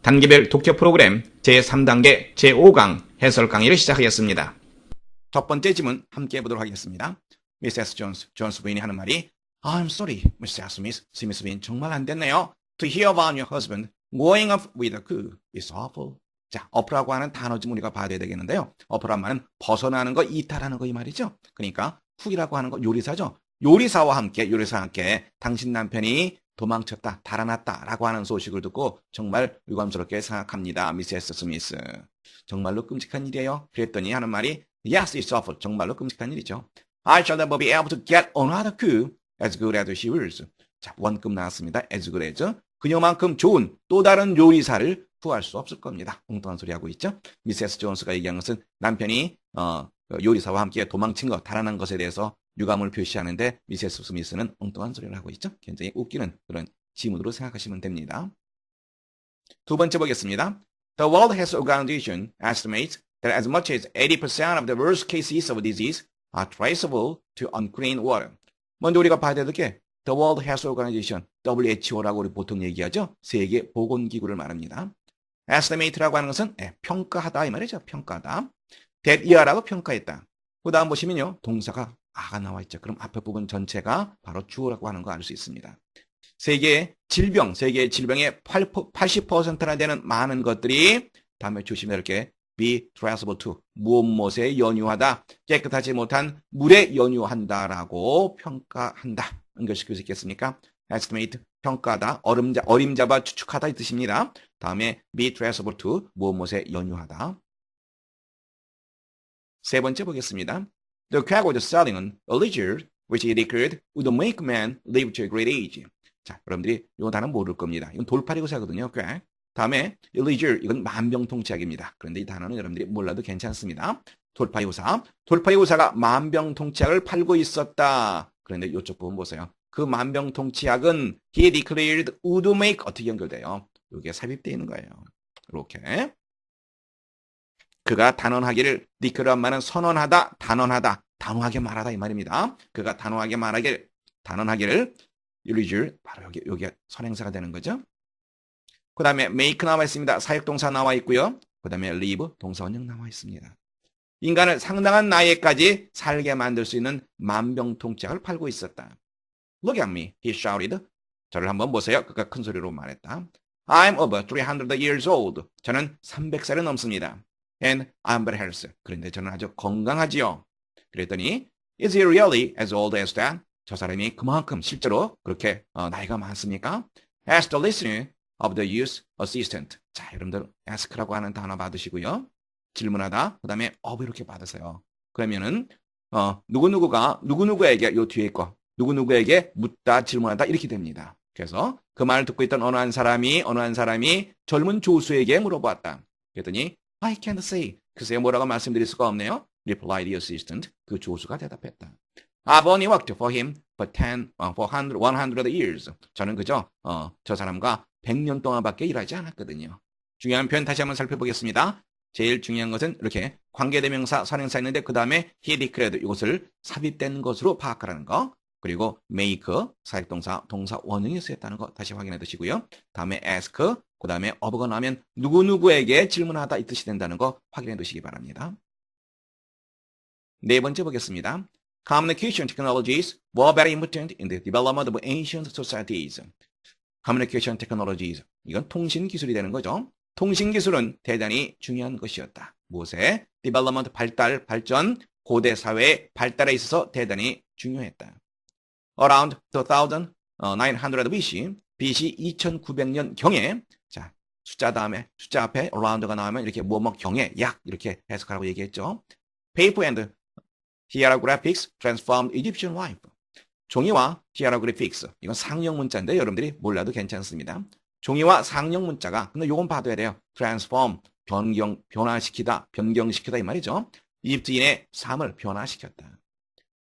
단계별 독해 프로그램 제3단계 제5강 해설 강의를 시작하겠습니다. 첫 번째 질문 함께 해보도록 하겠습니다. 미세스 존스 부인이 하는 말이 I'm sorry, Mrs. Smith. 스미스 부인 정말 안 됐네요. To hear about your husband going off with a coup is awful. 자, off라고 하는 단어 좀 우리가 봐야 되겠는데요. off란 말은 벗어나는 거, 이탈하는 거 이 말이죠. 그러니까 훅이라고 하는 거 요리사죠. 요리사와 함께 당신 남편이 도망쳤다, 달아났다라고 하는 소식을 듣고 정말 유감스럽게 생각합니다. 미세스 스미스. 정말로 끔찍한 일이에요. 그랬더니 하는 말이 Yes, it's awful. 정말로 끔찍한 일이죠. I shall never be able to get another coup as good as she was. 자, 원급 나왔습니다. as good as. 그녀만큼 좋은 또 다른 요리사를 구할 수 없을 겁니다. 엉뚱한 소리 하고 있죠. 미세스 존스가 얘기한 것은 남편이 요리사와 함께 도망친 것, 달아난 것에 대해서 유감을 표시하는데 미세스 스미스는 엉뚱한 소리를 하고 있죠. 굉장히 웃기는 그런 지문으로 생각하시면 됩니다. 두 번째 보겠습니다. The World Health Organization estimates that as much as 80% of the worst cases of disease are traceable to unclean water. 먼저 우리가 봐야 될 게 The World Health Organization, WHO라고 우리 보통 얘기하죠. 세계 보건기구를 말합니다. estimate라고 하는 것은 평가하다 이 말이죠. 평가하다. that year라고 평가했다. 그 다음 보시면요. 동사가 아가 나와 있죠. 그럼 앞에 부분 전체가 바로 주어라고 하는 거 알 수 있습니다. 세계의 질병의 80%나 되는 많은 것들이 다음에 조심해 이렇게 be traceable to 무엇에 연유하다, 깨끗하지 못한 물에 연유한다라고 평가한다. 연결시킬 수 있겠습니까? estimate, 평가하다, 어림잡아 추측하다 이 뜻입니다. 다음에 be traceable to 무엇에 연유하다. 세 번째 보겠습니다. The quack was selling a leisure which he declared would make man live to a great age. 자, 여러분들이 이 단어 모를 겁니다. 이건 돌팔이고사거든요. quack. 다음에 leisure, 이건 만병통치약입니다. 그런데 이 단어는 여러분들이 몰라도 괜찮습니다. 돌팔이고사가 만병통치약을 팔고 있었다. 그런데 이쪽 부분 보세요. 그 만병통치약은 he declared would make 어떻게 연결돼요? 이게 삽입되어 있는 거예요. 이렇게. 그가 단언하기를, declare한 말은 선언하다, 단언하다, 단호하게 말하다 이 말입니다. 그가 단호하게 단언하기를, leisure, 바로 여기 선행사가 되는 거죠. 그 다음에 make 나와 있습니다. 사역동사 나와 있고요. 그 다음에 live, 동사원형 나와 있습니다. 인간을 상당한 나이에까지 살게 만들 수 있는 만병통치약을 팔고 있었다. Look at me, he shouted. 저를 한번 보세요. 그가 큰 소리로 말했다. I'm over 300 years old. 저는 300살이 넘습니다. And I'm very healthy. 그런데 저는 아주 건강하지요. 그랬더니 Is he really as old as that? 저 사람이 그만큼 실제로 그렇게 나이가 많습니까? Ask the listener of the youth assistant. 자, 여러분들 ask라고 하는 단어 받으시고요. 질문하다. 그 다음에 of 이렇게 받으세요. 그러면은 누구누구에게 요 뒤에 거 누구누구에게 묻다 질문하다 이렇게 됩니다. 그래서 그 말을 듣고 있던 어느 한 사람이 젊은 조수에게 물어보았다. 그랬더니 I can't say. 글쎄요 뭐라고 말씀드릴 수가 없네요. Replied the assistant. 그 조수가 대답했다. I've only worked for him for 100 years. 저는 그저 저 사람과 100년 동안밖에 일하지 않았거든요. 중요한 표현 다시 한번 살펴보겠습니다. 제일 중요한 것은 이렇게 관계대명사, 선행사 있는데 그 다음에 he declared 이것을 삽입된 것으로 파악하라는 거. 그리고 make, 사역동사, 동사 원형이 쓰였다는 거 다시 확인해 두시고요. 다음에 ask, 그 다음에 of가 나오면 누구누구에게 질문하다 이 뜻이 된다는 거 확인해 두시기 바랍니다. 네 번째 보겠습니다. Communication technologies were very important in the development of ancient societies. Communication technologies, 이건 통신기술이 되는 거죠. 통신기술은 대단히 중요한 것이었다. 무엇에? Development, 발전, 고대 사회의 발달에 있어서 대단히 중요했다. Around 2900 BC, BC 2900년 경에, 자, 숫자 앞에 around가 나오면 이렇게 뭐뭐 경에, 약 이렇게 해석하라고 얘기했죠. Paper and hieroglyphics transformed Egyptian life. 종이와 hieroglyphics, 이건 상형 문자인데 여러분들이 몰라도 괜찮습니다. 종이와 상형 문자가, 근데 요건 봐둬야 돼요. transform, 변화시키다 이 말이죠. 이집트인의 삶을 변화시켰다.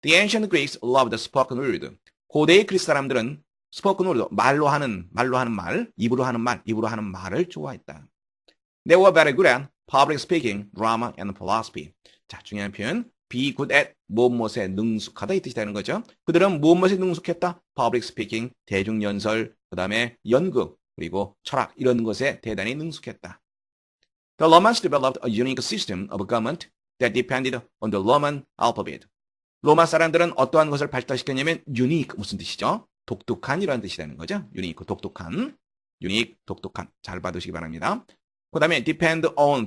The ancient Greeks loved spoken word. 고대의 그리스 사람들은 spoken word, 말로 하는 말, 입으로 하는 말을 좋아했다. They were very good at public speaking, drama, and philosophy. 자, 중요한 표현. be good at 무엇에 능숙하다 이 뜻이 되는 거죠. 그들은 무엇에 능숙했다? public speaking, 대중연설, 그 다음에 연극, 그리고 철학 이런 것에 대단히 능숙했다. The Romans developed a unique system of government that depended on the Roman alphabet. 로마 사람들은 어떠한 것을 발달시켰냐면 unique 무슨 뜻이죠? 독특한 이라는 뜻이 되는 거죠. unique 독특한, unique 독특한 잘 받으시기 바랍니다. 그 다음에 depend on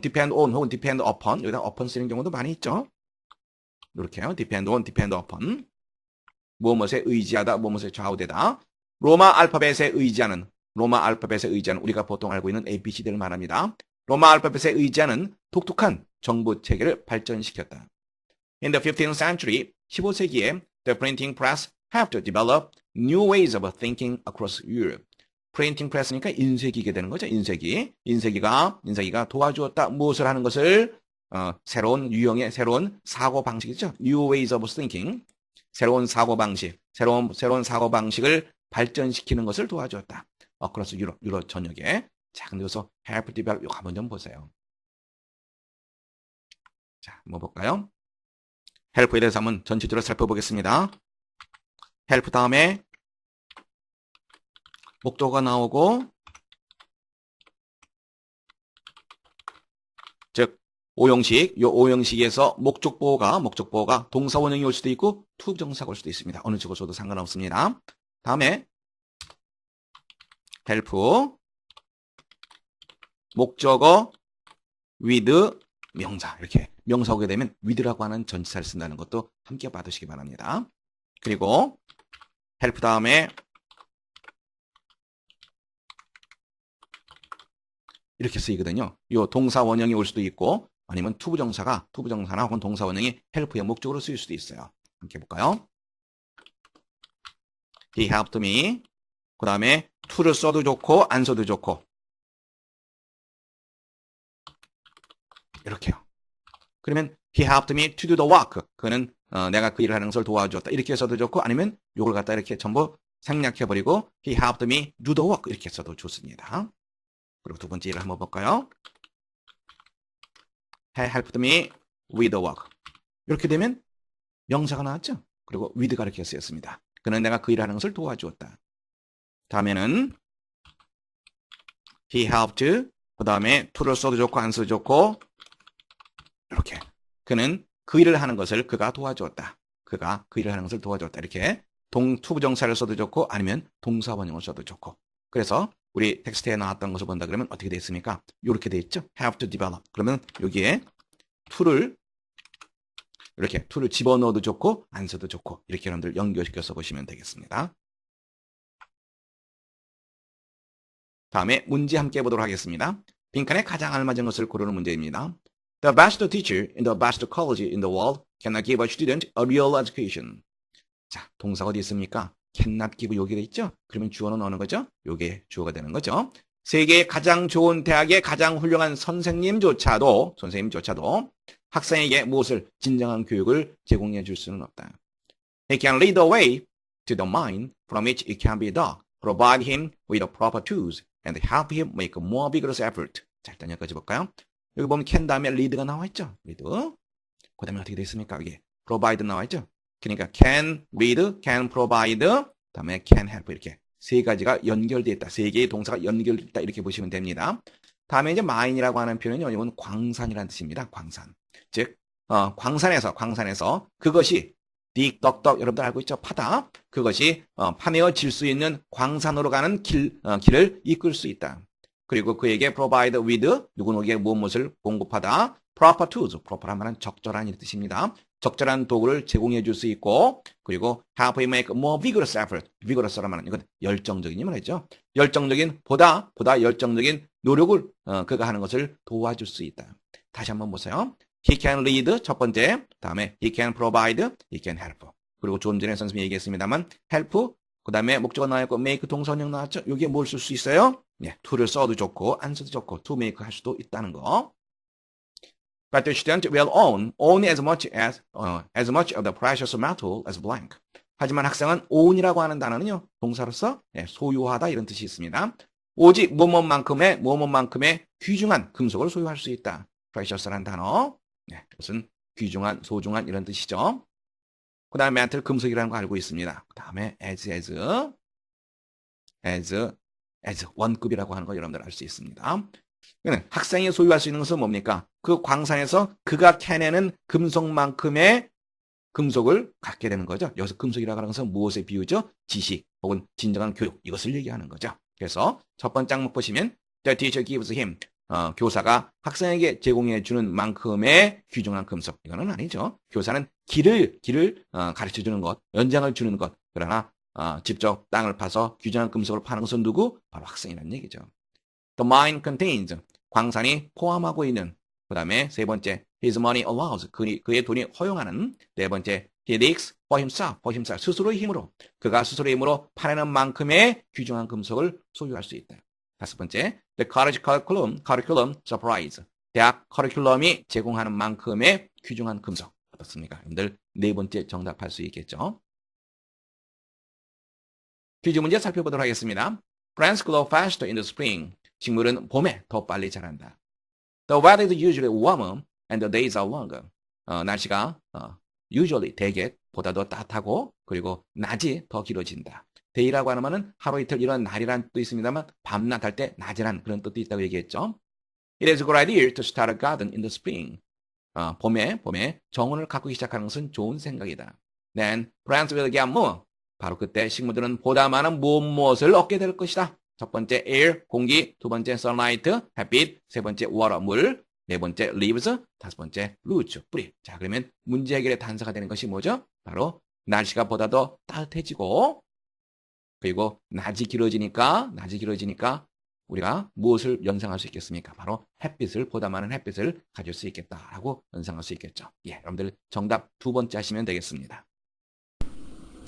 혹은 depend upon 여기다 upon 쓰는 경우도 많이 있죠. 이렇게요. depend on, depend upon 무엇에 의지하다, 무엇에 좌우되다. 로마 알파벳에 의지하는 우리가 보통 알고 있는 ABCD를 말합니다. 로마 알파벳에 의지하는 독특한 정부 체계를 발전시켰다. In the 15th century, 15세기에 the printing press have to develop new ways of thinking across Europe. 프린팅 프레스니까 인쇄기가 되는 거죠. 인쇄기가 도와주었다. 무엇을 하는 것을 새로운 유형의 새로운 사고 방식이죠. New ways of thinking. 새로운 사고 방식을 발전시키는 것을 도와주었다. across 유럽 전역에. 자, 근데 여기서 help develop 이거 한번 좀 보세요. 자, 한번 볼까요? help에 대해서 한번 전체적으로 살펴보겠습니다. help 다음에 목적어가 나오고 즉 오형식, 이 오형식에서 목적보호가 동사원형이 올 수도 있고 투부정사가 올 수도 있습니다. 어느 쪽을 써도 상관없습니다. 다음에 help 목적어 with 명사 이렇게 명사 오게 되면 with라고 하는 전치사를 쓴다는 것도 함께 받으시기 바랍니다. 그리고 help 다음에 이렇게 쓰이거든요. 이 동사 원형이 올 수도 있고 아니면 투부정사나 혹은 동사 원형이 help의 목적으로 쓰일 수도 있어요. 함께 볼까요? He helped me. 그 다음에 to를 써도 좋고 안 써도 좋고 이렇게요. 그러면 he helped me to do the work. 그는 내가 그 일을 하는 것을 도와주었다. 이렇게 써도 좋고 아니면 이걸 갖다 이렇게 전부 생략해버리고 he helped me do the work 이렇게 써도 좋습니다. 그리고 두 번째 일을 한번 볼까요? He helped me with the work. 이렇게 되면 명사가 나왔죠? 그리고 with가 이렇게 쓰였습니다. 그는 내가 그 일을 하는 것을 도와주었다. 다음에는 he helped 그 다음에 to를 써도 좋고 안 써도 좋고 이렇게 그는 그 일을 하는 것을 그가 도와주었다. 그가 그 일을 하는 것을 도와주었다. 이렇게 투부정사를 써도 좋고 아니면 동사원형을 써도 좋고 그래서 우리 텍스트에 나왔던 것을 본다 그러면 어떻게 되어 있습니까? 이렇게 되어 있죠? have to develop. 그러면 여기에 to를 이렇게 to를 집어넣어도 좋고 안 써도 좋고 이렇게 여러분들 연결시켜서 보시면 되겠습니다. 다음에 문제 함께 해보도록 하겠습니다. 빈칸에 가장 알맞은 것을 고르는 문제입니다. The best teacher in the best college in the world cannot give a student a real education. 자, 동사가 어디 있습니까? cannot give 여기 돼 있죠? 그러면 주어는 어느 거죠? 요게 주어가 되는 거죠. 세계의 가장 좋은 대학의 가장 훌륭한 선생님조차도 학생에게 무엇을 진정한 교육을 제공해 줄 수는 없다. He can lead the way to the mind from which it can be dug, provide him with the proper tools, and help him make a more vigorous effort. 자, 일단 여기까지 볼까요? 여기 보면 can 다음에 lead가 나와 있죠? lead. 그 다음에 어떻게 되어 있습니까? 여기 provide 나와 있죠? 그러니까 can lead, can provide, 다음에 can help 이렇게 세 가지가 연결되어 있다. 세 개의 동사가 연결되어 있다. 이렇게 보시면 됩니다. 다음에 이제 mine이라고 하는 표현은요. 이건 광산이라는 뜻입니다. 광산. 즉 광산에서 그것이 딕덕덕 여러분들 알고 있죠? 파다. 그것이 파내어질 수 있는 광산으로 가는 길을 이끌 수 있다. 그리고 그에게 provide with 누구누구에게 무엇을 공급하다. proper tools. proper한 말은 적절한 이 뜻입니다. 적절한 도구를 제공해 줄 수 있고 그리고 help him make more vigorous effort. vigorous라는 말은 이건 열정적인 말이죠. 보다 열정적인 노력을 그가 하는 것을 도와줄 수 있다. 다시 한번 보세요. He can lead 첫 번째, 다음에 he can provide, he can help. 그리고 좀 전에 선생님이 얘기했습니다만 help, 그 다음에 목적어 나왔고 make 동사원형 나왔죠. 여기에 뭘 쓸 수 있어요? 네, to를 써도 좋고 안 써도 좋고 to make 할 수도 있다는 거. But the student will own as much of the precious metal as blank. 하지만 학생은 own이라고 하는 단어는요, 동사로서 소유하다 이런 뜻이 있습니다. 오직 무엇만큼의 귀중한 금속을 소유할 수 있다. precious라는 단어. 네, 이것은 귀중한, 소중한 이런 뜻이죠. 그 다음에 metal 금속이라는 거 알고 있습니다. 그 다음에 as as 원급이라고 하는 걸 여러분들 알 수 있습니다. 학생이 소유할 수 있는 것은 뭡니까? 그 광산에서 그가 캐내는 금속만큼의 금속을 갖게 되는 거죠. 여기서 금속이라고 하는 것은 무엇에 비유죠? 지식 혹은 진정한 교육 이것을 얘기하는 거죠. 그래서 첫 번째 항목 보시면 The teacher gives him 교사가 학생에게 제공해 주는 만큼의 규정한 금속 이거는 아니죠. 교사는 길을 가르쳐 주는 것, 연장을 주는 것. 그러나 직접 땅을 파서 규정한 금속을 파는 것은 누구? 바로 학생이라는 얘기죠. The mine contains 광산이 포함하고 있는 그 다음에 세 번째 his money allows 그의 돈이 허용하는 네 번째 he digs for himself 스스로의 힘으로 그가 스스로의 힘으로 파내는 만큼의 규정한 금속을 소유할 수 있다. 다섯 번째 the college curriculum supplies 대학 커리큘럼이 제공하는 만큼의 규정한 금속 어떻습니까? 여러분들 네 번째 정답할 수 있겠죠? 퀴즈 문제 살펴보도록 하겠습니다. Plants grow faster in the spring. 식물은 봄에 더 빨리 자란다. The weather is usually warmer and the days are longer. 날씨가 usually 대개 보다 더 따뜻하고 그리고 낮이 더 길어진다. day라고 하는 말은 하루 이틀 이런 날이란 뜻도 있습니다만 밤낮 할 때 낮이란 그런 뜻도 있다고 얘기했죠. It is a good idea to start a garden in the spring. 봄에 정원을 가꾸기 시작하는 것은 좋은 생각이다. Then plants will get more. 바로 그때 식물들은 보다 많은 무엇을 얻게 될 것이다. 첫 번째 air, 공기, 두 번째 sunlight, 햇빛, 세 번째 water, 물, 네 번째 leaves, 다섯 번째 roots, 뿌리. 자, 그러면 문제 해결의 단서가 되는 것이 뭐죠? 바로 날씨가 보다 더 따뜻해지고 그리고 낮이 길어지니까 우리가 무엇을 연상할 수 있겠습니까? 바로 햇빛을 보다 많은 햇빛을 가질 수 있겠다라고 연상할 수 있겠죠. 예, 여러분들 정답 두 번째 하시면 되겠습니다.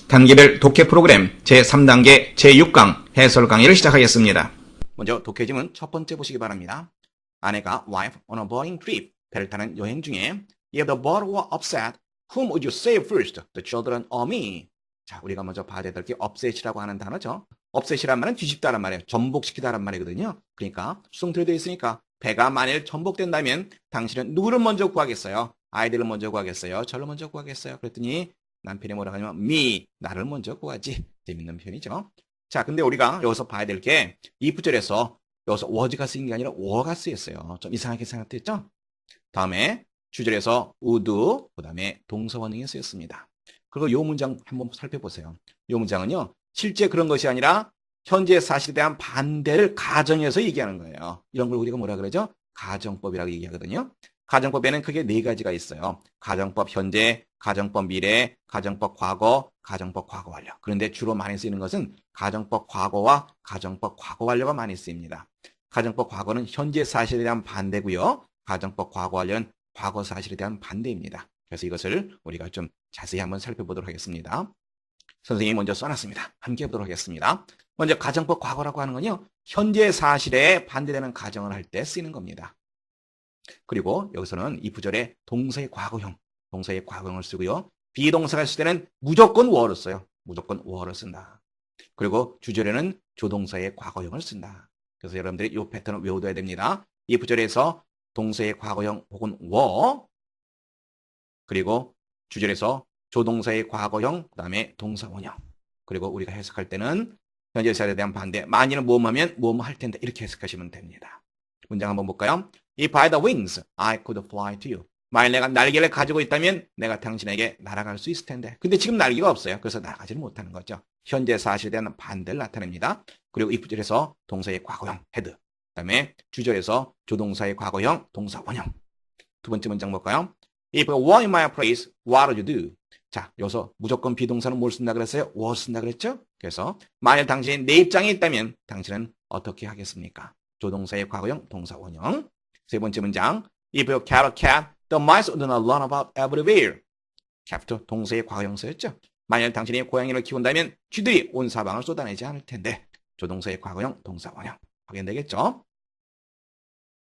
단계별 독해 프로그램 제3단계 제6강 해설 강의를 시작하겠습니다. 먼저 독해 지문 첫 번째 보시기 바랍니다. 아내가 wife on a boating trip 배를 타는 여행 중에 If the boat were upset, whom would you save first? The children or me? 자, 우리가 먼저 봐야 될 게 upset이라고 하는 단어죠. upset이란 말은 뒤집다란 말이에요. 전복시키다란 말이거든요. 그러니까 수동태로 되어 있으니까 배가 만일 전복된다면 당신은 누구를 먼저 구하겠어요? 아이들을 먼저 구하겠어요? 저를 먼저 구하겠어요? 그랬더니 남편이 뭐라고 하냐면 me, 나를 먼저 구하지. 재밌는 표현이죠. 자, 근데 우리가 여기서 봐야 될 게 이 구절에서 여기서 was가 쓰인 게 아니라 were가 쓰였어요. 좀 이상하게 생각됐죠? 다음에 주절에서 would, 그 다음에 동사원형이 쓰였습니다. 그리고 이 문장 한번 살펴보세요. 이 문장은요, 실제 그런 것이 아니라 현재 사실에 대한 반대를 가정해서 얘기하는 거예요. 이런 걸 우리가 뭐라 그러죠? 가정법이라고 얘기하거든요. 가정법에는 크게 네 가지가 있어요. 가정법 현재, 가정법 미래, 가정법 과거, 가정법 과거 완료. 그런데 주로 많이 쓰이는 것은 가정법 과거와 가정법 과거 완료가 많이 쓰입니다. 가정법 과거는 현재 사실에 대한 반대고요. 가정법 과거 완료는 과거 사실에 대한 반대입니다. 그래서 이것을 우리가 좀 자세히 한번 살펴보도록 하겠습니다. 선생님이 먼저 써놨습니다. 함께 해보도록 하겠습니다. 먼저 가정법 과거라고 하는 건요. 현재 사실에 반대되는 가정을 할 때 쓰이는 겁니다. 그리고 여기서는 이 구절에 동사의 과거형을 쓰고요. 비동사가 있을 때는 무조건 were를 써요. 무조건 were를 쓴다. 그리고 주절에는 조동사의 과거형을 쓴다. 그래서 여러분들이 이 패턴을 외워둬야 됩니다. 이 구절에서 동사의 과거형 혹은 were, 그리고 주절에서 조동사의 과거형, 그 다음에 동사 원형. 그리고 우리가 해석할 때는 현재 사실에 대한 반대, 만일은 뭐하면 뭐뭐 할 텐데 이렇게 해석하시면 됩니다. 문장 한번 볼까요? If I had the wings, I could fly to you. 만일 내가 날개를 가지고 있다면 내가 당신에게 날아갈 수 있을 텐데. 근데 지금 날개가 없어요. 그래서 날아가지는 못하는 거죠. 현재 사실에 대한 반대를 나타냅니다. 그리고 이 구절에서 동사의 과거형, had. 그 다음에 주절에서 조동사의 과거형, 동사 원형. 두 번째 문장 볼까요? If you were in my place, what would you do? 자, 여기서 무조건 비동사는 뭘 쓴다 그랬어요? was 쓴다 그랬죠? 그래서 만일 당신이 내 입장에 있다면 당신은 어떻게 하겠습니까? 조동사의 과거형, 동사 원형. 세 번째 문장. If you kept a cat, the mice would not run about everywhere. kept 동사의 과거형서였죠. 만일 당신이 고양이를 키운다면 쥐들이 온 사방을 쏟아내지 않을 텐데. 조동사의 과거형, 동사 원형. 확인되겠죠?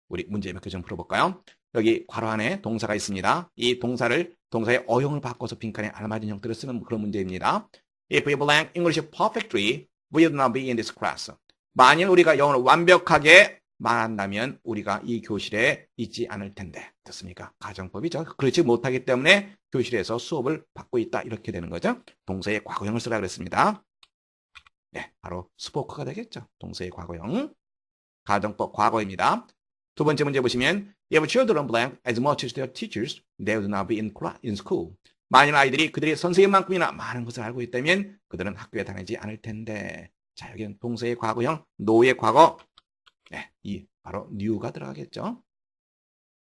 우리 문제 몇 개 좀 풀어볼까요? 여기 괄호 안에 동사가 있습니다. 이 동사의 어형을 바꿔서 빈칸에 알맞은 형태로 쓰는 그런 문제입니다. If we blank English perfectly, we would not be in this class. 만일 우리가 영어를 완벽하게 말한다면 우리가 이 교실에 있지 않을 텐데. 됐습니까? 가정법이죠. 그렇지 못하기 때문에 교실에서 수업을 받고 있다. 이렇게 되는 거죠. 동사의 과거형을 쓰라 그랬습니다. 네, 바로 spoke가 되겠죠. 동사의 과거형. 가정법 과거입니다. 두 번째 문제 보시면 If children blank as much as their teachers, they would not be in school. 만일 아이들이 그들의 선생님만큼이나 많은 것을 알고 있다면 그들은 학교에 다니지 않을 텐데. 자, 여기는 동사의 과거형, know의 과거. 네, 이 바로 knew가 들어가겠죠.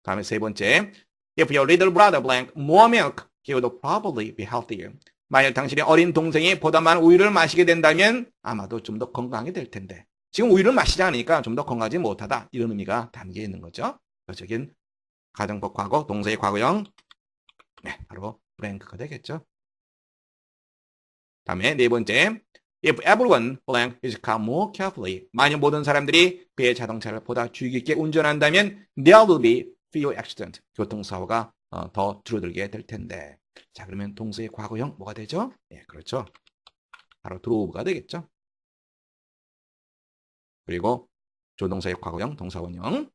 다음에 세 번째 If your little brother blank more milk, he would probably be healthier. 만일 당신의 어린 동생이 보다 많은 우유를 마시게 된다면 아마도 좀 더 건강하게 될 텐데. 지금 우유를 마시지 않으니까 좀 더 건강하지 못하다. 이런 의미가 담겨 있는 거죠. 그래서 여긴 가정법 과거, 동사의 과거형. 네, 바로 blank가 되겠죠. 다음에 네 번째. If everyone blank is car more carefully. 만약 모든 사람들이 그의 자동차를 보다 주의 깊게 운전한다면 there will be fewer accident. 교통사고가 더 줄어들게 될 텐데. 자, 그러면 동사의 과거형 뭐가 되죠? 예, 그렇죠. 바로 drove가 되겠죠. 그리고 조동사의 과거형, 동사원형.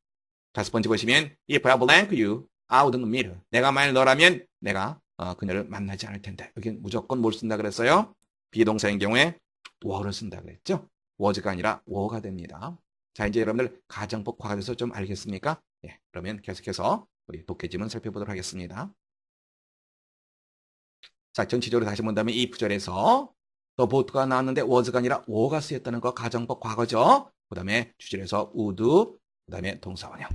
다섯 번째 보시면 If I blank you, I wouldn't meet her. 내가 만일 너라면 내가 그녀를 만나지 않을 텐데. 여기 무조건 뭘 쓴다 그랬어요? 비동사인 경우에 were를 쓴다 그랬죠? was가 아니라 were가 됩니다. 자, 이제 여러분들 가정법 과거에 대해서 좀 알겠습니까? 예, 그러면 계속해서 우리 독해지문 살펴보도록 하겠습니다. 자, 전체적으로 다시 본다면 이 구절에서 the boat가 나왔는데 was가 아니라 were가 쓰였다는 거 가정법 과거죠. 그 다음에 주절에서 would, 그 다음에 동사원형.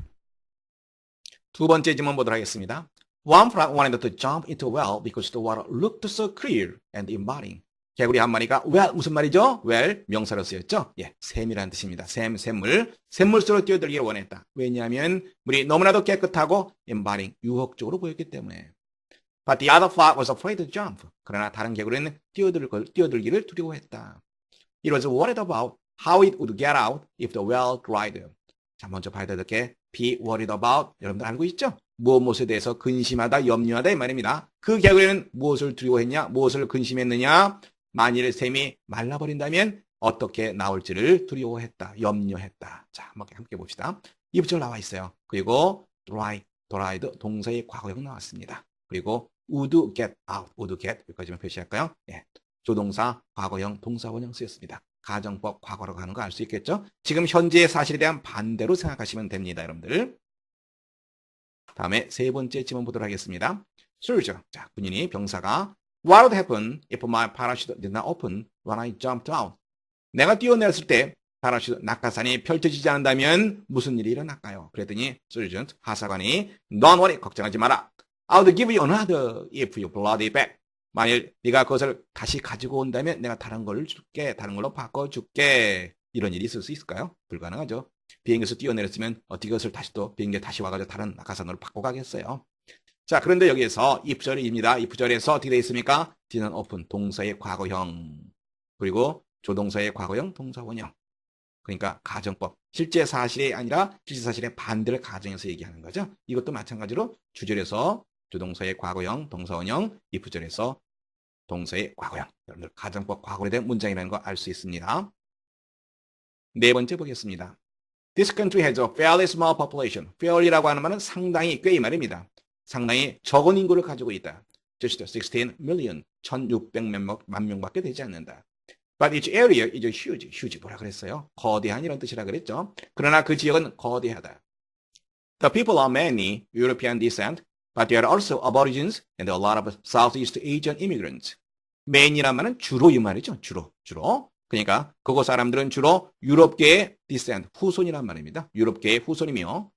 두 번째 지문 보도록 하겠습니다. One frog wanted to jump into a well because the water looked so clear and inviting. 개구리 한 마리가 well 무슨 말이죠? well 명사로 쓰였죠? 예, 샘이라는 뜻입니다. 샘물. 샘물속으로 뛰어들기를 원했다. 왜냐하면 물이 너무나도 깨끗하고 inviting, 유혹적으로 보였기 때문에. But the other frog was afraid to jump. 그러나 다른 개구리는 뛰어들기를 두려워했다. It was worried about how it would get out if the well dried up. 자, 먼저 봐야 될 게 be worried about. 여러분들 알고 있죠? 무엇에 대해서 근심하다, 염려하다 이 말입니다. 그 개구리는 무엇을 두려워했냐? 무엇을 근심했느냐? 만일 샘이 말라버린다면 어떻게 나올지를 두려워했다, 염려했다. 자, 한번 함께 봅시다. 이 부절 나와 있어요. 그리고 dried 동사의 과거형 나왔습니다. 그리고 would get out, would get 여기까지만 표시할까요? 예, 조동사 과거형, 동사원형 쓰였습니다. 가정법 과거로 가는 거 알 수 있겠죠? 지금 현재의 사실에 대한 반대로 생각하시면 됩니다, 여러분들. 다음에 세 번째 지문 보도록 하겠습니다. surge. 자, 군인이 병사가 What would happen if my parachute did not open when I jumped out? 내가 뛰어내렸을 때 파라슈트 낙하산이 펼쳐지지 않는다면 무슨 일이 일어날까요? 그랬더니 surgeon, 하사관이 Don't worry, 걱정하지 마라. I would give you another if you brought it back. 만일 네가 그것을 다시 가지고 온다면 내가 다른 걸 줄게, 다른 걸로 바꿔줄게. 이런 일이 있을 수 있을까요? 불가능하죠. 비행기에서 뛰어내렸으면 어떻게 그것을 다시 또 비행기에 다시 와가지고 다른 낙하산으로 바꿔가겠어요. 자, 그런데 여기에서 if절입니다. if절에서 어떻게 되어 있습니까? didn't open, 동사의 과거형. 그리고 조동사의 과거형, 동사원형. 그러니까 가정법. 실제 사실이 아니라 실제 사실의 반대를 가정해서 얘기하는 거죠. 이것도 마찬가지로 주절에서 조동사의 과거형, 동사원형, if절에서 동사의 과거형. 여러분들 가정법 과거에 대한 문장이라는 거 알 수 있습니다. 네 번째 보겠습니다. This country has a fairly small population. fairly라고 하는 말은 상당히 꽤 이 말입니다. 상당히 적은 인구를 가지고 있다. Just 16 million, 1600만 명밖에 되지 않는다. But each area is huge. huge 뭐라 그랬어요? 거대한 이런 뜻이라 그랬죠. 그러나 그 지역은 거대하다. The people are mainly European descent, but there are also aborigines and a lot of Southeast Asian immigrants. main이란 말은 주로 이 말이죠. 주로. 그러니까 그곳 사람들은 주로 유럽계의 descent, 후손이란 말입니다. 유럽계의 후손이며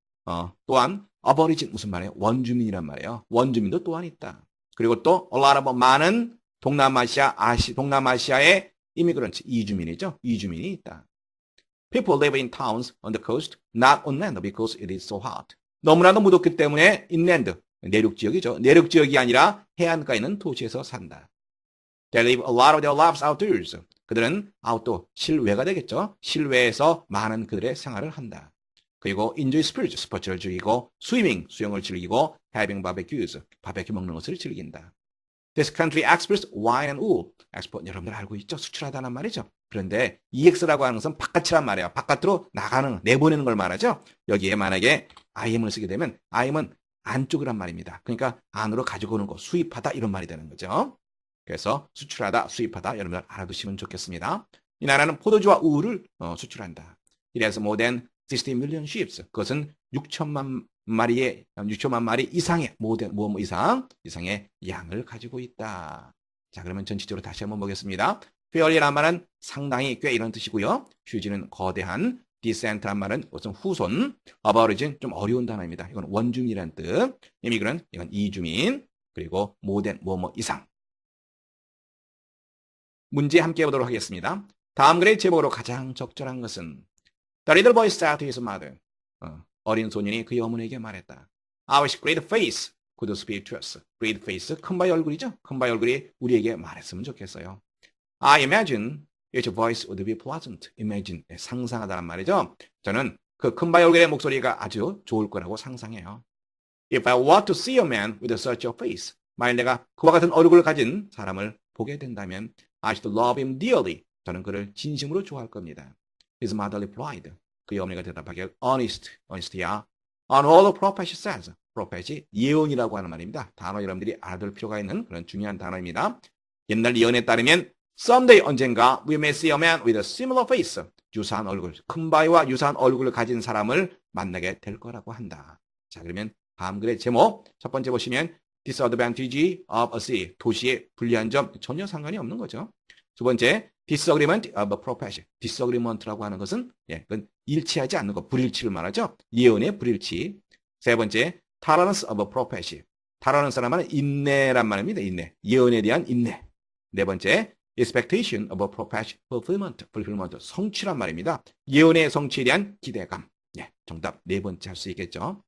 또한 aborigine 무슨 말이에요? 원주민이란 말이에요. 원주민도 또한 있다. 그리고 또 a lot of 많은 동남아시아의 immigrants, 이주민이죠. 이주민이 있다. People live in towns on the coast, not on land because it is so hot. 너무나도 무덥기 때문에 inland, 내륙 지역이죠. 내륙 지역이 아니라 해안가에 있는 도시에서 산다. They live a lot of their lives outdoors. 그들은 outdoor, 실외가 되겠죠. 실외에서 많은 그들의 생활을 한다. 그리고 enjoy sports, 스포츠를 즐기고 swimming, 수영을 즐기고 having barbecues, 바베큐 먹는 것을 즐긴다. This country exports wine and wool. export 여러분들 알고 있죠? 수출하다는 말이죠. 그런데 EX라고 하는 것은 바깥이란 말이에요. 바깥으로 나가는, 내보내는 걸 말하죠. 여기에 만약에 IM을 쓰게 되면 IM은 안쪽이란 말입니다. 그러니까 안으로 가지고 오는 거, 수입하다 이런 말이 되는 거죠. 그래서 수출하다, 수입하다 여러분들 알아두시면 좋겠습니다. 이 나라는 포도주와 우유를 수출한다. It has more than 60 million sheep. 그것은 6천만 마리 이상의 이상의 양을 가지고 있다. 자, 그러면 전체적으로 다시 한번 보겠습니다. fairly란 말은 상당히 꽤 이런 뜻이고요. huge는 거대한, decent란 말은 우선 후손, aborigin은 좀 어려운 단어입니다. 이건 원주민이라는 뜻, immigrant 이건 이주민, 그리고 more than 이상. 문제 함께 해보도록 하겠습니다. 다음 글의 제목으로 가장 적절한 것은 The little boy said to his mother. 어린 소년이 그의 어머니에게 말했다. Our great face could speak to us. Great face, 큰바의 얼굴이죠. 큰바의 얼굴이 우리에게 말했으면 좋겠어요. I imagine its voice would be pleasant. Imagine, 상상하다란 말이죠. 저는 그 큰바의 얼굴의 목소리가 아주 좋을 거라고 상상해요. If I were to see a man with such a face, 만일 내가 그와 같은 얼굴을 가진 사람을 보게 된다면 I should love him dearly. 저는 그를 진심으로 좋아할 겁니다. His mother replied. 그의 어머니가 대답하기를 honest야. On all the prophet says. prophet이 예언이라고 하는 말입니다. 단어 여러분들이 알아둘 필요가 있는 그런 중요한 단어입니다. 옛날 예언에 따르면 someday 언젠가 we may see a man with a similar face. 유사한 얼굴, 큰바위와 유사한 얼굴을 가진 사람을 만나게 될 거라고 한다. 자, 그러면 다음 글의 제목 첫 번째 보시면 disadvantage of a city. 도시의 불리한 점 전혀 상관이 없는 거죠. 두 번째 disagreement of a prophet. disagreement라고 하는 것은 그건 일치하지 않는 것, 불일치를 말하죠. 예언의 불일치. 세 번째 tolerance of a prophet. tolerance란 말은 인내란 말입니다. 인내. 예언에 대한 인내. 네 번째 expectation of a prophet fulfillment. 성취란 말입니다. 예언의 성취에 대한 기대감. 정답 네 번째 할 수 있겠죠.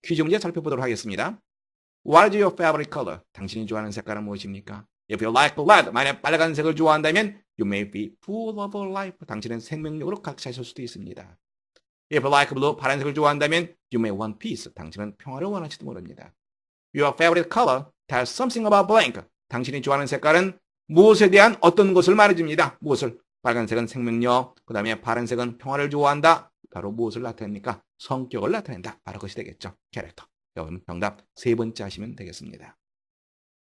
퀴즈 문제 살펴보도록 하겠습니다. What is your favorite color? 당신이 좋아하는 색깔은 무엇입니까? If you like red, 만약 빨간색을 좋아한다면 you may be full of life. 당신은 생명력으로 가득 차실 수도 있습니다. If you like blue, 파란색을 좋아한다면 you may want peace. 당신은 평화를 원할지도 모릅니다. Your favorite color tells something about blank. 당신이 좋아하는 색깔은 무엇에 대한 어떤 것을 말해줍니다. 무엇을? 빨간색은 생명력, 그 다음에 파란색은 평화를 좋아한다. 바로 무엇을 나타냅니까? 성격을 나타낸다. 바로 그것이 되겠죠. 캐릭터. 여러분 정답 세 번째 하시면 되겠습니다.